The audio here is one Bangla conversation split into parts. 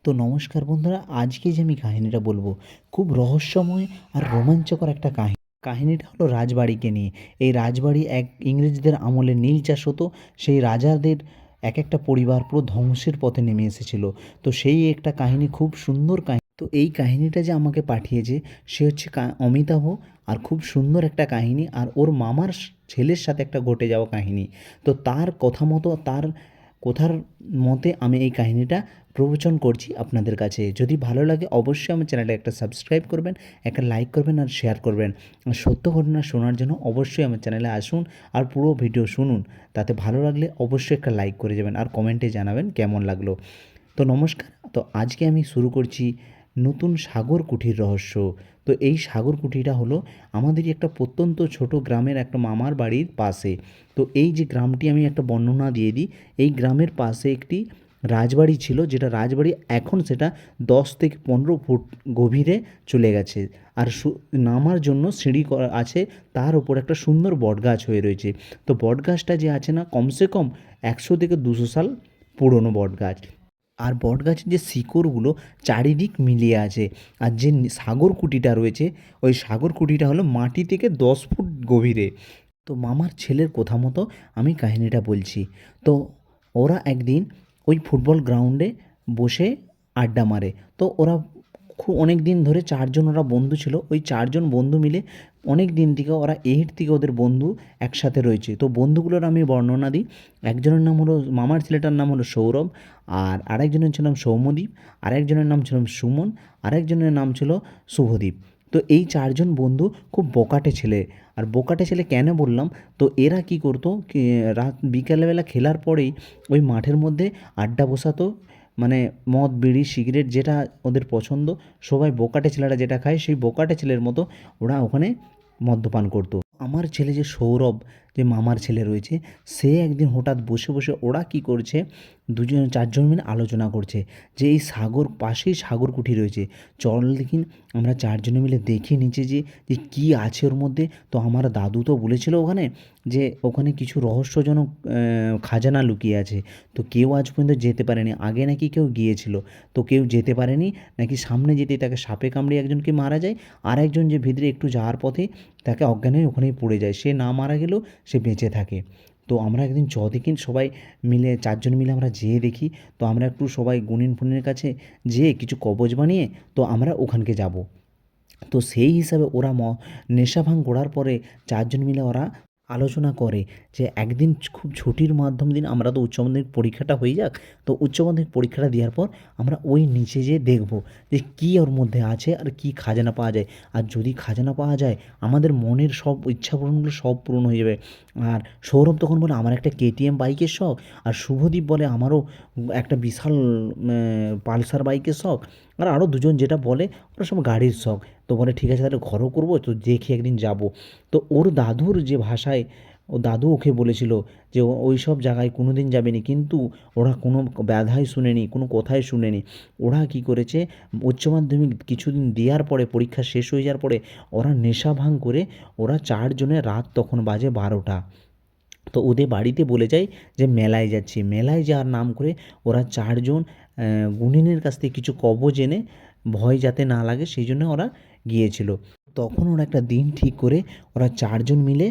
তো নমস্কার বন্ধুরা, আজকে যে আমি কাহিনীটা বলবো খুব রহস্যময় আর রোমাঞ্চকর একটা কাহিনী। কাহিনীটা হলো রাজবাড়িকে নিয়ে। এই রাজবাড়ি এক ইংরেজদের আমলে নীল চাষ হতো। সেই রাজাদের এক একটা পরিবার পুরো ধ্বংসের পথে নেমে এসেছিল। তো সেই একটা কাহিনী, খুব সুন্দর কাহিনী। তো এই কাহিনীটা যে আমাকে পাঠিয়েছে সে হচ্ছে অমিতাভ। আর খুব সুন্দর একটা কাহিনী, আর ওর মামার ছেলের সাথে একটা ঘটে যাওয়া কাহিনী। তো তার কথা মতো, তার কথার মতে আমি এই কাহিনীটা প্রবচন করছি আপনাদের কাছে। যদি ভালো লাগে অবশ্যই আমার চ্যানেলটা একটা সাবস্ক্রাইব করবেন, একটা লাইক করবেন আর শেয়ার করবেন। আর সত্য ঘটনা শোনার জন্য অবশ্যই আমার চ্যানেলে আসুন আর পুরো ভিডিও শুনুন। তাতে ভালো লাগলে অবশ্যই একটা লাইক করে যাবেন আর কমেন্টে জানাবেন কেমন লাগলো। তো নমস্কার। তো আজকে আমি শুরু করছি নতুন সাগর কুঠির রহস্য। তো এই সাগর কুঠিটা হলো আমাদেরই একটা প্রত্যন্ত ছোট গ্রামের একটা মামার বাড়ির পাশে। তো এই যে গ্রামটি, আমি একটা বর্ণনা দিয়ে দিই। এই গ্রামের পাশে একটি রাজবাড়ি ছিল, যেটা রাজবাড়ি এখন সেটা 10 থেকে 15 ফুট গভীরে চলে গেছে। আর নামার জন্য সিঁড়ি করা আছে। তার উপর একটা সুন্দর বটগাছ হয়ে রয়েছে। তো বটগাছটা যে আছে না, কমসে কম 100 থেকে 200 সাল পুরনো বটগাছ। আর বটগাছের যে শিকড়গুলো চারিদিক মিলিয়ে আছে। আর যে সাগর কুটিটা রয়েছে, ওই সাগর কুটিটা হলো মাটি থেকে 10 ফুট গভীরে। তো মামার ছেলের কথা মতো আমি কাহিনীটা বলছি। তো ওরা একদিন ওই ফুটবল গ্রাউন্ডে বসে আড্ডা মারে। তো ওরা খুব অনেক দিন ধরে 4 জন ওরা বন্ধু ছিল। ওই 4 জন বন্ধু মিলে অনেক দিন থেকে, ওরা থেকে ওদের বন্ধু একসাথে রয়েছে। তো বন্ধুগুলোর আমি বর্ণনা দিই। একজনের নাম হলো, মামার ছেলেটার নাম হলো সৌরভ। আর আরেকজনের ছিল নাম সৌম্যদীপ। আরেকজনের নাম ছিল সুমন। আরেকজনের নাম ছিল শুভদীপ। তো এই 4 জন বন্ধু খুব বোকাটে ছেলে। আর বোকাটে ছেলে কেন বললাম, তো এরা কি করতো, রাত বিকেলবেলা খেলার পরেই ওই মাঠের মধ্যে আড্ডা বসাতো। মানে মদ, বিড়ি, সিগারেট যেটা ওদের পছন্দ, সবাই বোকাটে ছেলেরা যেটা খায় সেই বোকাটে ছেলের মতো ওরা ওখানে মদ্যপান করতো। আমার ছেলে যে সৌরভ, যে মামার ছেলে রয়েছে, সে একদিন হঠাৎ বসে বসে ওরা কি করছে, 4 জন মিলে আলোচনা করছে যে এই সাগর পাশেই সাগর কুঠি রয়েছে। চল দেখিন, আমরা 4 জনে মিলে দেখে নিচে যে যে কী আছে ওর মধ্যে। তো আমার দাদু তো বলেছিল ওখানে যে ওখানে কিছু রহস্যজনক খাজানা লুকিয়ে আছে। তো কেউ আজ পর্যন্ত যেতে পারেনি। আগে নাকি কেউ গিয়েছিল, তো কেউ যেতে পারেনি। নাকি সামনে যেতেই তাকে সাপে কামড়ে একজনকে মারা যায়, আর একজন যে ভিতরে একটু যাওয়ার পথে তাকে অজ্ঞান হয়ে ওখানেই পড়ে যায়। সে না মারা গেলেও সে বেঁচে থাকে। তো আমরা একদিন দেখিন সবাই মিলে, 4 জন মিলে আমরা যেয়ে দেখি। তো আমরা একটু সবাই গুনিন ফুনিনের কাছে যেয়ে কিছু কবজ বানিয়ে তো আমরা ওখানকে যাব। তো সেই হিসাবে ওরা নেশা ভাঙ করার পরে 4 জন মিলে ওরা আলোচনা করে যে একদিন খুব ছুটির মাধ্যম দিন আমরা তো উচ্চ মাধ্যমিক পরীক্ষাটা হয়ে যাক। তো উচ্চ মাধ্যমিক পরীক্ষাটা দেওয়ার পর আমরা ওই নিচে যেয়ে দেখব যে কী ওর মধ্যে আছে আর কী খাজানা পাওয়া যায়। আর যদি খাজানা পাওয়া যায়, আমাদের মনের সব ইচ্ছা পূরণগুলো সব পূরণ হয়ে যাবে। আর সৌরভ তখন বলে আমার একটা কেটিএম বাইকের শখ। আর শুভদীপ বলে আমারও একটা বিশাল পালসার বাইকের শখ। আর আরও 2 জন যেটা বলে ওরা সব গাড়ির শখ। তো বলে ঠিক আছে তাহলে ঘরও করবো, তো দেখি একদিন যাব। তো ওর দাদুর যে ভাষায়, ও দাদু ওকে বলেছিল যে ওই সব জায়গায় কোনো দিন যাবে না। কিন্তু ওরা কোনো বাধাই শুনেনি, কোনো কথাই শুনেনি। ওরা কী করেছে, উচ্চ মাধ্যমিক কিছুদিন দেওয়ার পরে, পরীক্ষা শেষ হয়ে যাওয়ার পরে ওরা নেশা ভাঙ করে, ওরা 4 জনের রাত তখন বাজে 12টা। তো ওদের বাড়িতে বলে যায় যে মেলায় যাচ্ছি। মেলায় যাওয়ার নাম করে ওরা 4 জন গুনিনের কাছ থেকে কিছু কবজ এনে, ভয় যাতে না লাগে সেই জন্য ওরা গিয়েছিল। তখন ওরা একটা দিন ঠিক করে ওরা 4 জন মিলে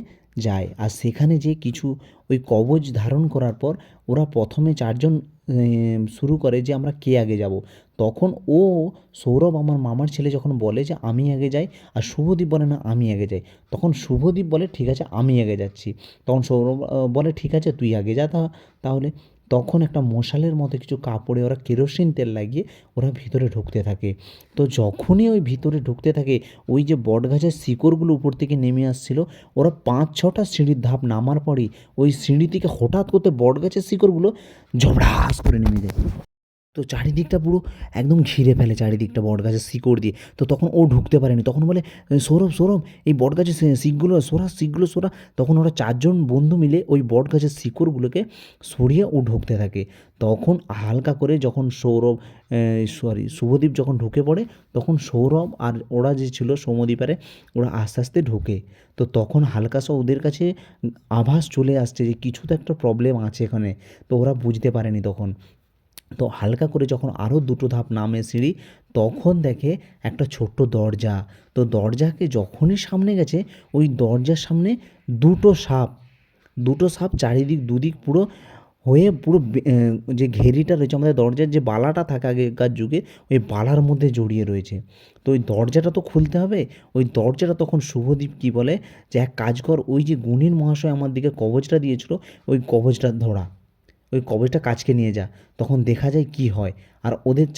যায়। আর সেখানে যে কিছু ওই কবজ ধারণ করার পর ওরা প্রথমে 4 জন শুরু করে যে আমরা কে আগে যাব। তখন সৌরভ, আমার মামার ছেলে, যখন বলে যে আমি আগে যাই, আর শুভদীপ বলে না আমি আগে যাই, তখন শুভদীপ বলে ঠিক আছে আমি আগে যাচ্ছি। তখন সৌরভ বলে ঠিক আছে তুই আগে যা তাহলে। তখন একটা মশালের মতো কিছু কাপড়ে ওরা কেরোসিন তেল লাগিয়ে ওরা ভিতরে ঢুকতে থাকে। তো যখনই ওই ভিতরে ঢুকতে থাকে, ওই যে বটগাছের শিকড়গুলো উপর থেকে নেমে আসছিল, ওরা 5-6টা সিঁড়ির ধাপ নামার পরেই ওই সিঁড়ি থেকে হঠাৎ করতে বটগাছের শিকড়গুলো ঝবড়াস করে নেমে যায়। তো চারিদিকটা পুরো একদম ঘিরে ফেলে চারিদিকটা বটগাছের শিকড় দিয়ে। তো তখন ও ঢুকতে পারেনি। তখন বলে সৌরভ, সৌরভ, এই বটগাছের শিকগুলো সরা, শিকগুলো সরা। তখন ওরা 4 জন বন্ধু মিলে ওই বটগাছের শিকড়গুলোকে সরিয়ে ও ঢুকতে থাকে। তখন হালকা করে যখন শুভদীপ যখন ঢুকে পড়ে, তখন সৌরভ আর ওরা যে ছিল সৌম্যদীপারে, ওরা আস্তে আস্তে ঢোকে। তো তখন হালকা ওদের কাছে আভাস চলে আসছে যে কিছু তো একটা প্রবলেম আছে এখানে। তো ওরা বুঝতে পারেনি তখন। তো হালকা করে যখন আরও দুটো ধাপ নামে সিঁড়ি, তখন দেখে একটা ছোট্ট দরজা। তো দরজাকে যখনই সামনে গেছে, ওই দরজার সামনে দুটো সাপ, দুটো সাপ চারিদিক দুদিক পুরো হয়ে পুরো যে ঘেরিটা রয়েছে আমাদের দরজার যে বালাটা থাকে আগেকার যুগে, ওই বালার মধ্যে জড়িয়ে রয়েছে। তো ওই দরজাটা তো খুলতে হবে। ওই দরজাটা তখন শুভদীপ কী বলে যে, এক কাজ কর, ওই যে গুণীন মহাশয় আমার দিকে কবচটা দিয়েছিল, ওই কবচটা ধরা, ওই কবচটা কাচকে নিয়ে যা। তখন দেখা যায় কি হয়। আর ওদের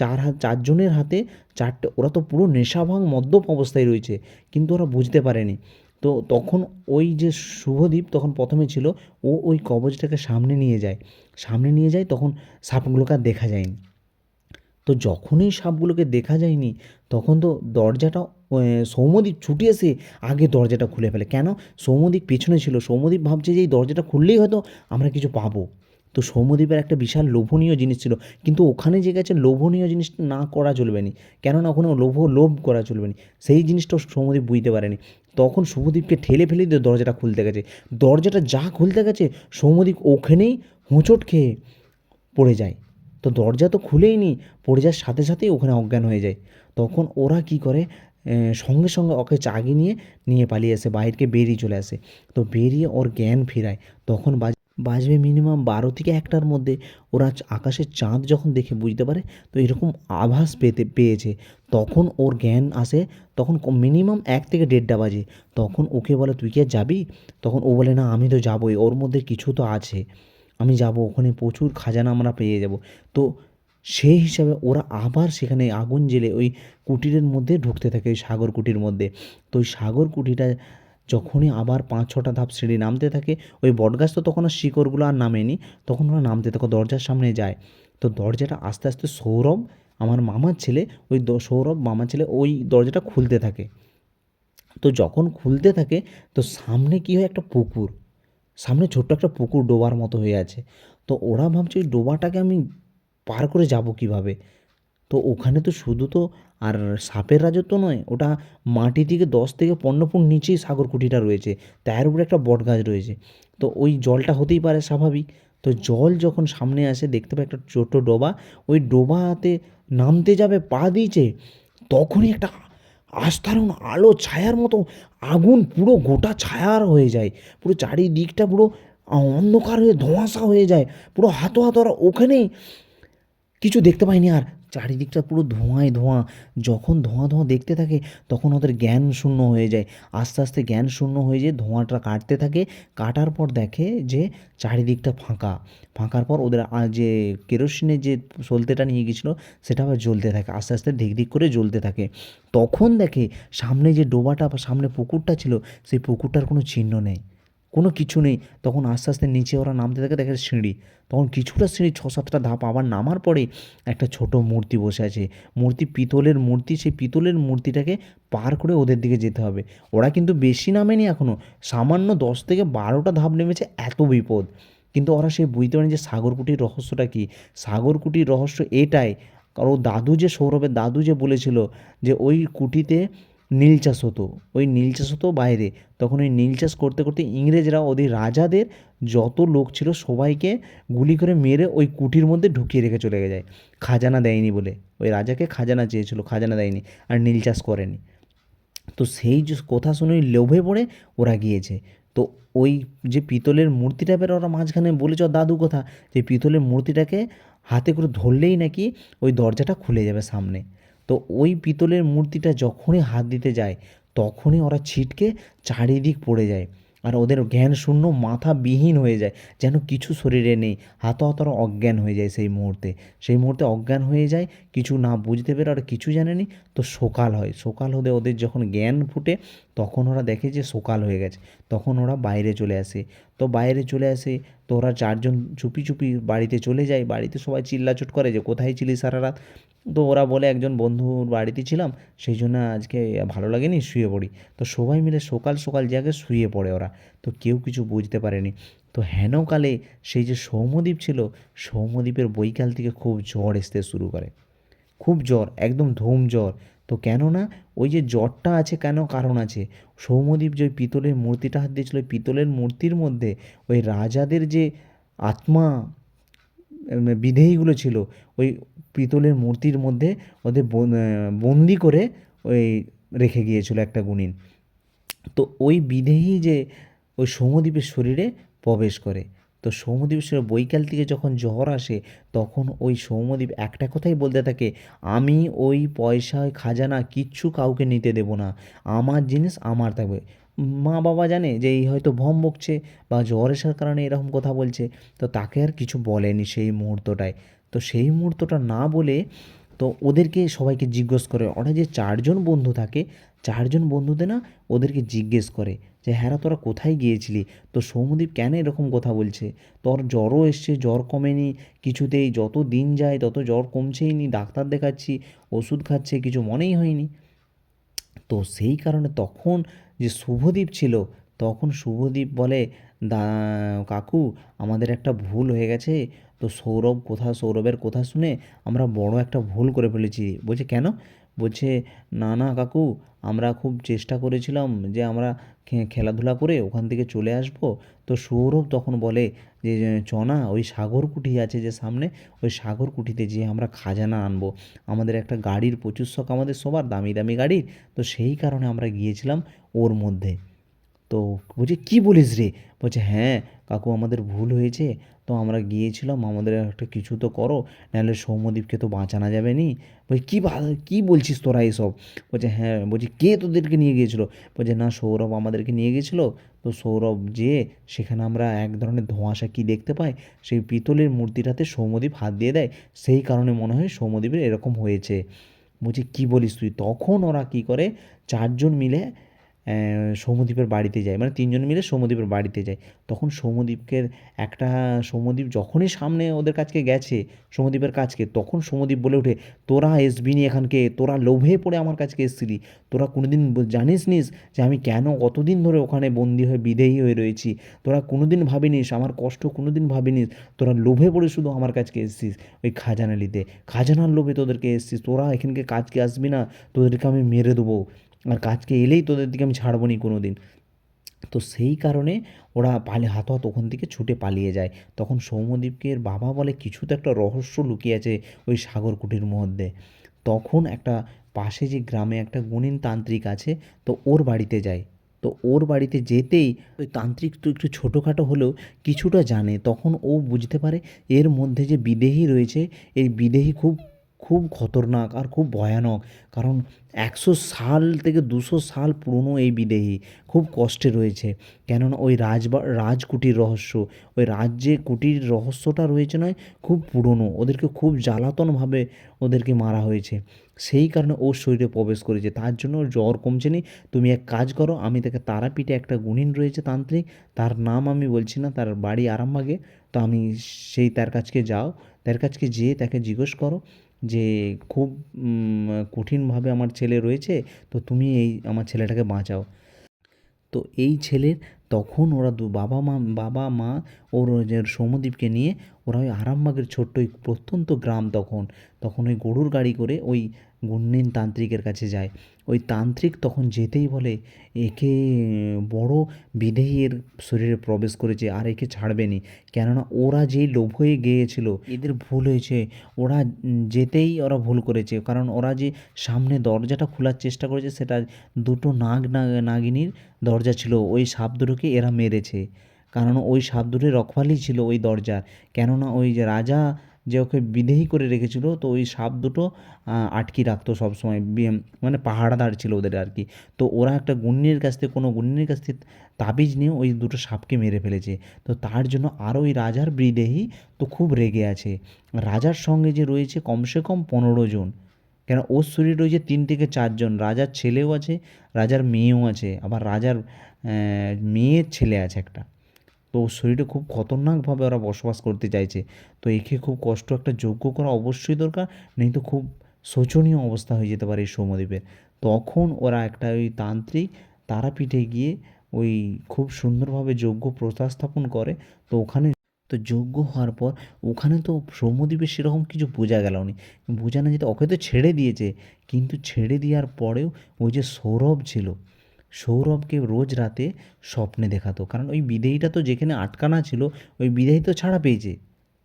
চারজনের হাতে চারটে, ওরা তো পুরো নেশাভাং মদ্যপ অবস্থায় রয়েছে, কিন্তু ওরা বুঝতে পারেনি। তো তখন ওই যে শুভদীপ তখন প্রথমে ছিল, ও ওই কবচটাকে সামনে নিয়ে যায়, সামনে নিয়ে যায়, তখন সাপগুলোকে আর দেখা যায়নি। তো যখনই সাপগুলোকে দেখা যায়নি, তখন তো দরজাটা সৌম্যদীপ ছুটে এসে আগে দরজাটা খুলে ফেলে। কেন? সৌম্যদীপ পেছনে ছিল। সৌম্যদীপ ভাবছে যে এই দরজাটা খুললেই হয়তো আমরা কিছু পাবো। তো সৌম্যদীপের একটা বিশাল লোভনীয় জিনিস ছিল, কিন্তু ওখানে যে গেছে লোভনীয় জিনিসটা না করা চলবে না, কেননা ওখানে লোভ করা চলবে না। সেই জিনিসটা সৌম্যদীপ বুঝতে পারেনি। তখন শুভদীপকে ঠেলে ফেলে দিয়ে দরজাটা খুলতে গেছে। দরজাটা যা খুলতে গেছে, সৌম্যদীপ ওখানেই হোঁচট খেয়ে পড়ে যায়। তো দরজা তো খুলেই নি, পড়ে যাওয়ার সাথে সাথেই ওখানে অজ্ঞান হয়ে যায়। তখন ওরা কি করে, সঙ্গে সঙ্গে ওকে চাগিয়ে নিয়ে পালিয়ে আসে, বাইরকে বেরিয়ে চলে আসে। তো বেরিয়ে ওর জ্ঞান ফেরায়। তখন বাজবে মিনিমাম 12 থেকে 1টার মধ্যে। ওরা আকাশের চাঁদ যখন দেখে বুঝতে পারে, তো এরকম আভাস পেয়েছে। তখন ওর জ্ঞান আসে। তখন মিনিমাম 1 থেকে 1:30 বাজে। তখন ওকে বলে, তুই কি আর যাবি? তখন ও বলে, না আমি তো যাবোই, ওর মধ্যে কিছু তো আছে, আমি যাব, ওখানে প্রচুর খাজানা আমরা পেয়ে যাব। তো সেই হিসাবে ওরা আবার সেখানে আগুন জ্বেলে ওই কুটিরের মধ্যে ঢুকতে থাকে, ওই সাগর কুটির মধ্যে। তো ওই সাগর কুটিটা যখনই আবার 5-6টা ধাপ সিঁড়ি নামতে থাকে, ওই বটগাছ তো তখন আর শিকড়গুলো আর নামেনি, তখন ওরা নামতে থাকে, দরজার সামনে যায়। তো দরজাটা আস্তে আস্তে সৌরভ, আমার মামার ছেলে, ওই সৌরভ মামার ছেলে, ওই দরজাটা খুলতে থাকে। তো যখন খুলতে থাকে, তো সামনে কী হয়, একটা পুকুর, সামনে ছোট্ট একটা পুকুর ডোবার মতো হয়ে আছে। তো ওরা ভাবছে ওই ডোবাটাকে আমি পার করে যাব কীভাবে? তো ওখানে তো শুধু তো আর সাপের রাজত্ব নয়, ওটা মাটি থেকে 10 থেকে 15 ফুট নিচেই সাগরকুঠিটা রয়েছে, তার উপরে একটা বটগাছ রয়েছে। তো ওই জলটা হতেই পারে স্বাভাবিক। তো জল যখন সামনে আসে, দেখতে পায় একটা ছোট্ট ডোবা। ওই ডোবাতে নামতে যাবে, পা দিয়েছে, তখনই একটা আস্থারণ আলো ছায়ার মতো আগুন পুরো গোটা ছায়ার হয়ে যায়, পুরো চারিদিকটা পুরো অন্ধকার হয়ে ধোঁয়াশা হয়ে যায়, পুরো হাতোহাতরা ওখানেই কিছু দেখতে পাইনি আর, চারিদিকটা পুরো ধোঁয়ায় ধোঁয়া। যখন ধোঁয়া ধোঁয়া দেখতে থাকে, তখন ওদের জ্ঞান শূন্য হয়ে যায়। আস্তে আস্তে জ্ঞান শূন্য হয়ে যায়, ধোঁয়াটা কাটতে থাকে। কাটার পর দেখে যে চারিদিকটা ফাঁকা। ফাঁকার পর ওদের যে কেরোসিনের যে সলতেটা নিয়ে গেছিলো, সেটা আবার জ্বলতে থাকে, আস্তে আস্তে ধিক ধিক করে জ্বলতে থাকে। তখন দেখে সামনে যে ডোবাটা বা সামনে পুকুরটা ছিল, সেই পুকুরটার কোনো চিহ্ন নেই, কোনো কিছু নেই। তখন আস্তে আস্তে নিচে ওরা নামতে থাকে, দেখে সিঁড়ি। তখন কিছুটা সিঁড়ি 6-7টা ধাপ আবার নামার পরে একটা ছোট মূর্তি বসে আছে। মূর্তি পিতলের মূর্তি, সেই পিতলের মূর্তিটাকে পার করে ওদের দিকে যেতে হবে। ওরা কিন্তু বেশি নামেনি এখনও, সামান্য 10 থেকে 12টা ধাপ নেমেছে, এত বিপদ। কিন্তু ওরা সে বুঝতে পারেনি যে সাগরকুটির রহস্যটা কী। সাগরকুটির রহস্য এটাই, কারণ দাদু যে, সৌরভের দাদু যে বলেছিল যে ওই কুটিতে নীল চাষ হতো, ওই নীল চাষ হতো বাইরে। তখন ওই নীল চাষ করতে করতে ইংরেজরা ওদের রাজাদের যত লোক ছিল সবাইকে গুলি করে মেরে ওই কুটির মধ্যে ঢুকিয়ে রেখে চলে যায়, খাজানা দেয়নি বলে। ওই রাজাকে খাজানা চেয়েছিল, খাজানা দেয়নি, আর নীল চাষ করেনি। তো সেই যে কথা শুনে ওই লোভে পড়ে ওরা গিয়েছে। তো ওই যে পিতলের মূর্তিটা বের ওরা মাঝখানে বলেছ দাদু কথা, যে পিতলের মূর্তিটাকে হাতে করে ধরলেই নাকি ওই দরজাটা খুলে যাবে সামনে। তো ওই পিতলের মূর্তিটা যখনই হাত দিতে যায়, তখনই ওরা ছিটকে চারিদিক পড়ে যায়, আর ওদের জ্ঞান শূন্য, মাথা বিহীন হয়ে যায়, যেন কিছু শরীরে নেই। হাতাহাতারা অজ্ঞান হয়ে যায় সেই মুহূর্তে। সেই মুহূর্তে অজ্ঞান হয়ে যায়, কিছু না বুঝতে পেরে ওরা কিছু জানেনি। তো সকাল হয়, সকাল হতে ওদের যখন জ্ঞান ফুটে, তখন ওরা দেখে যে সকাল হয়ে গেছে। তখন ওরা বাইরে চলে আসে। তো বাইরে চলে আসে, তো ওরা চারজন চুপি চুপি বাড়িতে চলে যায়। বাড়িতে সবাই চিল্লাচুট করে যে কোথায় ছিলি সারা রাত। তো ওরা বলে একজন বন্ধুর বাড়িতে ছিলাম, সেই জন্য আজকে ভালো লাগেনি, শুয়ে পড়ি। তো সবাই মিলে সকাল সকাল জাগে শুয়ে পড়ে ওরা। তো কেউ কিছু বুঝতে পারেনি। তো হেনকালে সেই যে সৌম্যদীপ ছিল, সৌম্যদীপের বৈকাল থেকে খুব জ্বর আসতে শুরু করে, খুব জ্বর, একদম ধুম জ্বর। তো কেননা ওই যে জ্বরটা আছে, কেন কারণ আছে, সৌম্যদীপ যে ওই পিতলের মূর্তিটা হাত দিয়েছিল, ওই পিতলের মূর্তির মধ্যে ওই রাজাদের যে আত্মা বিদেহীগুলো ছিল ওই পিতলের মূর্তির মধ্যে ওদের বন্দি করে ওই রেখে গিয়েছিল একটা গুণিন। তো ওই বিদেহী যে ওই সৌম্যদীপের শরীরে প্রবেশ করে। তো সৌম্যদীপের শরীরে বৈকাল থেকে যখন জ্বর আসে তখন ওই সৌম্যদীপ একটা কথাই বলতে থাকে, আমি ওই পয়সা ওই খাজানা কিচ্ছু কাউকে নিতে দেবো না, আমার জিনিস আমার থাকবে। মা বাবা জানে যে এই হয়তো ভম বকছে বা জ্বর আসার কারণে এরকম কথা বলছে, তো তাকে আর কিছু বলেনি সেই মুহূর্তটায়। তো সেই মুহূর্তটা না বলে তো ওদেরকে সবাইকে জিজ্ঞেস করে, ওরা যে চারজন বন্ধু থাকে, চারজন বন্ধুতে না ওদেরকে জিজ্ঞেস করে যে হ্যাঁ তোরা কোথায় গিয়েছিলি, তো সৌম্যদীপ কেন এরকম কথা বলছে, তোর জ্বরও এসছে, জ্বর কমেনি কিছুতেই, যত দিন যায় তত জ্বর কমছেই নি, ডাক্তার দেখাচ্ছি, ওষুধ খাচ্ছে, কিছু মনেই হয়নি। তো সেই কারণে তখন যে শুভদীপ ছিল, তখন শুভদীপ বলে, দা কাকু আমাদের একটা ভুল হয়ে গেছে। তো সৌরভের কথা শুনে আমরা বড় একটা ভুল করে ফেলেছি। বলছে কেন? বলছে না না কাকু, আমরা খুব চেষ্টা করেছিলাম যে আমরা খেলাধুলা করে ওখান থেকে চলে আসব। তো সৌরভ তখন বলে যে চ না, ওই সাগর কুঠি আছে যে সামনে, ওই সাগর কুঠিতে যেয়ে আমরা খাজানা আনবো। আমাদের একটা গাড়ির প্রচুর শখ, আমাদের সবার দামি দামি গাড়ির। তো সেই কারণে আমরা গিয়েছিলাম ওর মধ্যে। তো বলছে কী বলিস রে? বলছে হ্যাঁ কাকু আমাদের ভুল হয়েছে, তো আমরা গিয়েছিলাম, আমাদের একটা কিছু তো করো, নাহলে সৌম্যদীপকে তো বাঁচানো যাবে নি। বলছি কী বলছিস তোরা এসব? বলছে হ্যাঁ। বলছি কে তোদেরকে নিয়ে গিয়েছিলো? বলছে না সৌরভ আমাদেরকে নিয়ে গিয়েছিলো। তো সৌরভ যেয়ে সেখানে আমরা এক ধরনের ধোঁয়াশা কী দেখতে পাই, সেই পিতলের মূর্তিটাতে সৌম্যদীপ হাত দিয়ে দেয়, সেই কারণে মনে হয় সৌম্যদীপের এরকম হয়েছে। বলছি কী বলিস তুই? তখন ওরা কী করে, চারজন মিলে সৌম্যদীপের বাড়িতে যায়, মানে তিনজন মিলে সৌম্যদীপের বাড়িতে যায়। তখন সৌম্যদীপ যখনই সামনে ওদের কাছকে গেছে, সৌম্যদীপের কাছকে, তখন সৌম্যদীপ বলে ওঠে, তোরা আসবি নি এখানকে, তোরা লোভে পড়ে আমার কাছকে এসেছিলি, তোরা কোনোদিন জানিস নিস যে আমি কেন কতদিন ধরে ওখানে বন্দি হয়ে বিদেয়ী হয়ে রয়েছি, তোরা কোনোদিন ভাবিনিস আমার কষ্ট, কোনোদিন ভাবিনিস, তোরা লোভে পড়ে শুধু আমার কাছকে এসেছিস ওই খাজানা নিতে, খাজানার লোভে তোদেরকে এসেছিস, তোরা এখানকে কাজকে আসবি না, তোদেরকে আমি মেরে দেবো, আর কাজকে এলেই তোদের দিকে আমি ছাড়বো নি কোনো দিন। তো সেই কারণে ওরা হাতোহাত ওখান থেকে ছুটে পালিয়ে যায়। তখন সৌম্যদীপকে এর বাবা বলে কিছু তো একটা রহস্য লুকিয়ে আছে ওই সাগরকুঠির মধ্যে। তখন একটা পাশে যে গ্রামে একটা গুণিন তান্ত্রিক আছে, তো ওর বাড়িতে যায়। তো ওর বাড়িতে যেতেই ওই তান্ত্রিক তো একটু ছোটোখাটো হলেও কিছুটা জানে। তখন ও বুঝতে পারে এর মধ্যে যে বিদেহী রয়েছে, এই বিদেহী খুব খুব খতরনাক আর খুব ভয়ানক। কারণ 100 সাল থেকে 200 সাল পুরনো এই বিদেহী খুব কষ্টে রয়েছে। কেননা ওই রাজকুটির রহস্য, ওই রাজ্যে কুটির রহস্যটা রয়েছে নয়, খুব পুরনো, ওদেরকে খুব জ্বালাতনভাবে ওদেরকে মারা হয়েছে। সেই কারণে ওর শরীরে প্রবেশ করেছে, তার জন্য ওর জ্বর কমছে নি। তুমি এক কাজ করো, আমি তাকে তারাপীঠে একটা গুণিন রয়েছে তান্ত্রিক, তার নাম আমি বলছি না, তার বাড়ি আরামবাগে। তো আমি তার কাছকে যাও, তার কাছকে যেয়ে তাকে জিজ্ঞেস করো যে খুব কঠিনভাবে আমার ছেলে রয়েছে, তো তুমি এই আমার ছেলেটাকে বাঁচাও। তো এই ছেলের তখন ওরা বাবা মা ওর যে সৌম্যদীপকে নিয়ে ওরা ওই আরামবাগের ছোট্ট ওই প্রত্যন্ত গ্রাম, তখন ওই গরুর গাড়ি করে ওই গুণিন তান্ত্রিকের কাছে যায়। ওই তান্ত্রিক তখন যেতেই বলে, একে বড় বিদেহী এর শরীরে প্রবেশ করেছে, আর একে ছাড়বে নি। কেননা ওরা যেই লোভ হয়ে গিয়েছিল, এদের ভুল হয়েছে, ওরা যেতেই ওরা ভুল করেছে, কারণ ওরা যে সামনে দরজাটা খোলার চেষ্টা করেছে, সেটা দুটো নাগিনীর দরজা ছিল, ওই সাপ দুটোকে এরা মেরেছে, কারণ ওই সাপ দুটোর রখবালি ছিল ওই দরজার। কেননা ওই যে রাজা যে ওকে বিদেহী করে রেখেছিল, তো ওই সাপ দুটো আটকে রাখতো সবসময়, মানে পাহারাদার ছিল ওদের আর কি। তো ওরা একটা কোনো গুণিনের কাছ থেকে তাবিজ নিয়ে ওই দুটো সাপকে মেরে ফেলেছে। তো তার জন্য আরও ওই রাজার বিদেহী তো খুব রেগে আছে। রাজার সঙ্গে যে রয়েছে কমসে কম 15 জন, কেন ওর শরীরে রয়েছে 3 থেকে 4 জন, রাজার ছেলেও আছে, রাজার মেয়েও আছে, আবার রাজার মেয়ের ছেলে আছে একটা। তো ওর শরীরে খুব খতরনাকভাবে ওরা বসবাস করতে চাইছে। তো একে খুব কষ্ট একটা যজ্ঞ করা অবশ্যই দরকার, নেই তো খুব শোচনীয় অবস্থা হয়ে যেতে পারে এই সৌম্যদীপের। তখন ওরা একটা ওই তান্ত্রিক তারাপীঠে গিয়ে ওই খুব সুন্দরভাবে যজ্ঞ প্রতিস্থাপন করে। তো ওখানে তো যজ্ঞ হওয়ার পর ওখানে তো সৌম্যদীপের সেরকম কিছু বোঝা গেল না, বোঝা না যেতে ওকে তো ছেড়ে দিয়েছে, কিন্তু ছেড়ে দেওয়ার পরেও ওই যে সৌরভ ছিল, সৌরভকে রোজ রাতে স্বপ্নে দেখাতো, কারণ ওই বিদেহীটা তো যেখানে আটকানা ছিল, ওই বিদেহী তো ছাড়া পেয়েছে,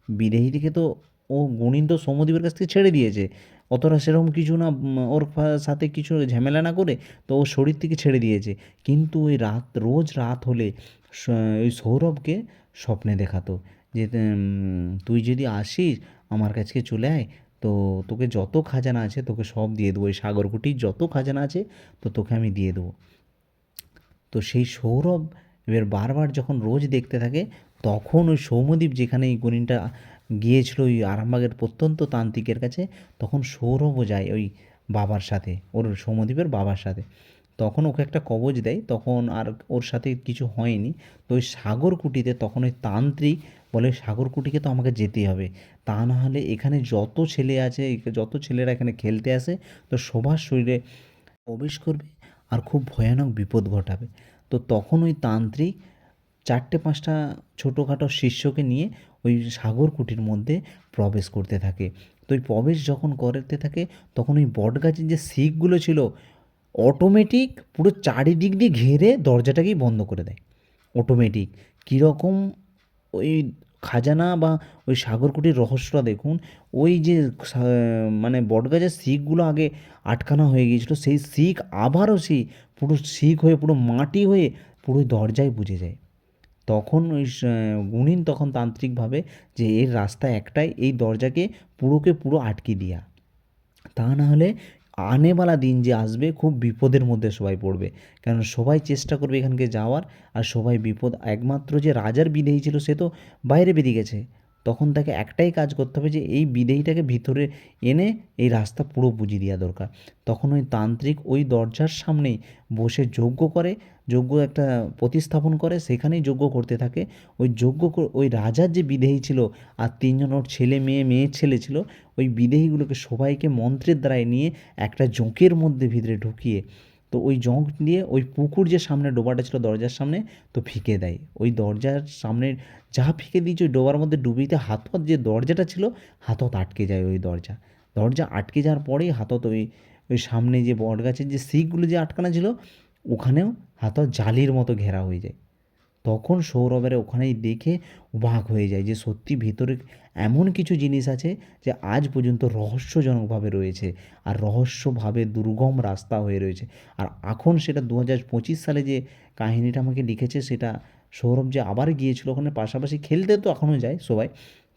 বিদেহীদিকে তো ও গুণিন তো সৌম্যদীপের কাছ থেকে ছেড়ে দিয়েছে, অতটা সেরকম কিছু না, ওর সাথে কিছু ঝামেলা না করে তো ওর শরীর থেকে ছেড়ে দিয়েছে। কিন্তু ওই রোজ রাত হলে ওই সৌরভকে স্বপ্নে দেখাতো যে তুই যদি আসিস আমার কাছে চলে আয়, তো তোকে যত খাজানা আছে তোকে সব দিয়ে দেবো, ওই সাগরকুটির যত খাজানা আছে তো তোকে আমি দিয়ে দেবো। তো সেই সৌরভ এবার বারবার যখন রোজ দেখতে থাকে, তখন ওই সৌম্যদীপ যেখানে এই গুণিনটা গিয়েছিল ওই আরামবাগের প্রত্যন্ত তান্ত্রিকের কাছে, তখন সৌরভও যায় ওই বাবার সাথে, ওর সৌম্যদীপের বাবার সাথে। তখন ওকে একটা কবজ দেয়, তখন আর ওর সাথে কিছু হয়নি। তো ওই সাগরকুটিতে তখন ওই তান্ত্রিক বলে, সাগরকুটিকে তো আমাকে যেতেই হবে, তা না হলে এখানে যত ছেলে আছে, যত ছেলেরা এখানে খেলতে আসে, তো সবার শরীরে প্রবেশ করবে আর খুব ভয়ানক বিপদ ঘটাবে। তো তখন ওই তান্ত্রিক 4-5টা ছোটোখাটো শিষ্যকে নিয়ে ওই সাগরকুটির মধ্যে প্রবেশ করতে থাকে। তো ওই প্রবেশ যখন করতে থাকে, তখন ওই বটগাছের যে শিকগুলো ছিল অটোমেটিক পুরো চারিদিক দিয়ে ঘেরে দরজাটাকেই বন্ধ করে দেয়, অটোমেটিক। কীরকম ওই খাজানা বা ওই সাগরকুটির রহস্যটা দেখুন। ওই যে মানে বটগাছের শিকগুলো আগে আটকানো হয়ে গিয়েছিলো, সেই শিক আবারও সেই পুরো শিক হয়ে পুরো মাটি হয়ে পুরো দরজায় বুঝে যায়। তখন ওই গুণিন তখন তান্ত্রিক ভাবে যে এর রাস্তা একটাই, এই দরজাকে পুরোকে পুরো আটকে দেওয়া, তা না হলে আনেওয়ালা দিন যে আসবে খুব বিপদের মধ্যে সবাই পড়বে। কারণ সবাই চেষ্টা করবে এখানকে যাওয়ার, আর সবাই বিপদ। একমাত্র যে রাজার বিদেহী ছিল সে তো বাইরে বেরিয়ে গেছে, তখন তাকে একটাই কাজ করতে হবে যে এই বিদেহীটাকে ভিতরে এনে এই রাস্তা পুরো বুঝিয়ে দেওয়া দরকার। তখন ওই তান্ত্রিক ওই দরজার সামনেই বসে যজ্ঞ করে, যজ্ঞ একটা প্রতিস্থাপন করে, সেখানেই যজ্ঞ করতে থাকে। ওই যজ্ঞ ওই রাজার যে বিদেহী ছিল আর 3জন ওর ছেলে মেয়ে, মেয়ের ছেলে ছিল, ওই বিদেহীগুলোকে সবাইকে মন্ত্রের দ্বারায় নিয়ে একটা জোঁকের মধ্যে ভিতরে ঢুকিয়ে, তো ওই জোঁক দিয়ে ওই পুকুর যে সামনে ডোবাটা ছিল দরজার সামনে, তো ফিকে দেয়। ওই দরজার সামনে যা ফিকে দিয়েছে ওই ডোবার মধ্যে ডুবিতে হাতত যে দরজাটা ছিল, হাতত আটকে যায় ওই দরজা। দরজা আটকে যাওয়ার পরেই হাতত ওই ওই সামনে যে বটগাছের যে শিকগুলো যে আটকানো ছিল, ওখানেও হাতত জালির মতো ঘেরা হয়ে যায়। তখন সৌরভের ওখানেই দেখে অবাক হয়ে যায় যে সত্যি ভিতরে এমন কিছু জিনিস আছে যে আজ পর্যন্ত রহস্যজনকভাবে রয়েছে, আর রহস্যভাবে দুর্গম রাস্তা হয়ে রয়েছে। আর এখন সেটা 2025 সালে যে কাহিনিটা আমাকে লিখেছে, সেটা সৌরভ যে আবার গিয়েছিল ওখানে পাশাপাশি খেলতে, তো এখনও যায় সবাই।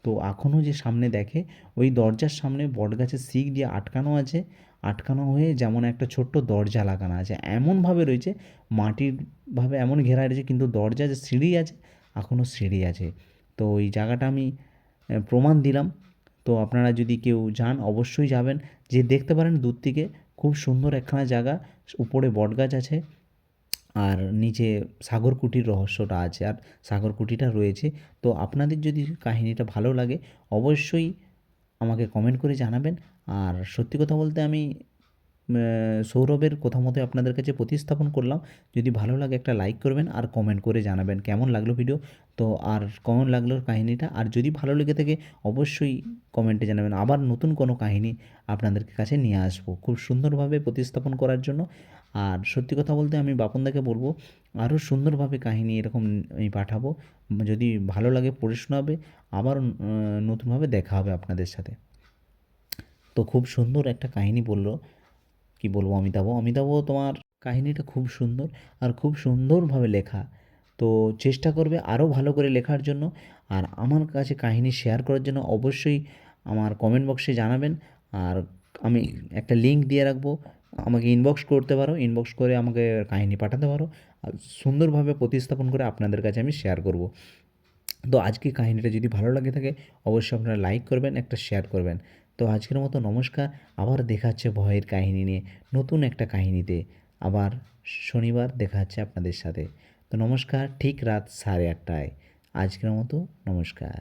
তো এখনও যে সামনে দেখে ওই দরজার সামনে বটগাছের শিক দিয়ে আটকানো আছে, আটকানো হয়ে যেমন একটা ছোট্ট দরজা লাগানো আছে, এমনভাবে রয়েছে মাটির ভাবে এমন ঘেরা রয়েছে, কিন্তু দরজা যে সিঁড়ি আছে, এখনও সিঁড়ি আছে। তো ওই জায়গাটা আমি প্রমাণ দিলাম। তো আপনারা যদি কেউ যান অবশ্যই যাবেন, যে দেখতে পারেন দূর থেকে, খুব সুন্দর একখানা জায়গা। উপরে বটগাছ আছে আর নিচে সাগরকুটির রহস্যটা আছে, আর সাগরকুটিটা রয়েছে। তো আপনাদের যদি কাহিনিটা ভালো লাগে অবশ্যই আমাকে কমেন্ট করে জানাবেন। আর সত্যি কথা বলতে আমি সৌরভের কথা মতো আপনাদের কাছে প্রতিস্থাপন করলাম। যদি ভালো লাগে একটা লাইক করবেন আর কমেন্ট করে জানাবেন কেমন লাগলো ভিডিও, তো আর কেমন লাগলো কাহিনিটা। আর যদি ভালো লেগে থাকে অবশ্যই কমেন্টে জানাবেন, আবার নতুন কোনো কাহিনি আপনাদের কাছে নিয়ে আসবো খুব সুন্দরভাবে প্রতিস্থাপন করার জন্য। আর সত্যি কথা বলতে আমি বাপনদাকে বলবো আরও সুন্দরভাবে কাহিনি এরকম আমি পাঠাবো। যদি ভালো লাগে পড়ে শোনাবে, আবার নতুনভাবে দেখা হবে আপনাদের সাথে। তো খুব সুন্দর একটা কাহিনি বললো, কি বলবো, অমিতাভ তোমার কাহিনিটা খুব সুন্দর আর খুব সুন্দরভাবে লেখা। তো চেষ্টা করবে আরও ভালো করে লেখার জন্য। আর আমার কাছে কাহিনি শেয়ার করার জন্য অবশ্যই আমার কমেন্ট বক্সে জানাবেন। আর আমি একটা লিঙ্ক দিয়ে রাখবো, আমাকে ইনবক্স করতে পারো, ইনবক্স করে আমাকে কাহিনি পাঠাতে পারো, আর সুন্দরভাবে প্রতিস্থাপন করে আপনাদের কাছে আমি শেয়ার করব। তো আজকে কাহিনিটা যদি ভালো লাগে থাকে অবশ্যই আপনারা লাইক করবেন, একটা শেয়ার করবেন। তো আজকের মতো নমস্কার, আবার দেখা হচ্ছে ভয়ের কাহিনী নিয়ে নতুন একটা কাহিনিতে। আবার শনিবার দেখা হচ্ছে আপনাদের সাথে। তো নমস্কার, ঠিক রাত 8:30টায়। আজকের মতো নমস্কার।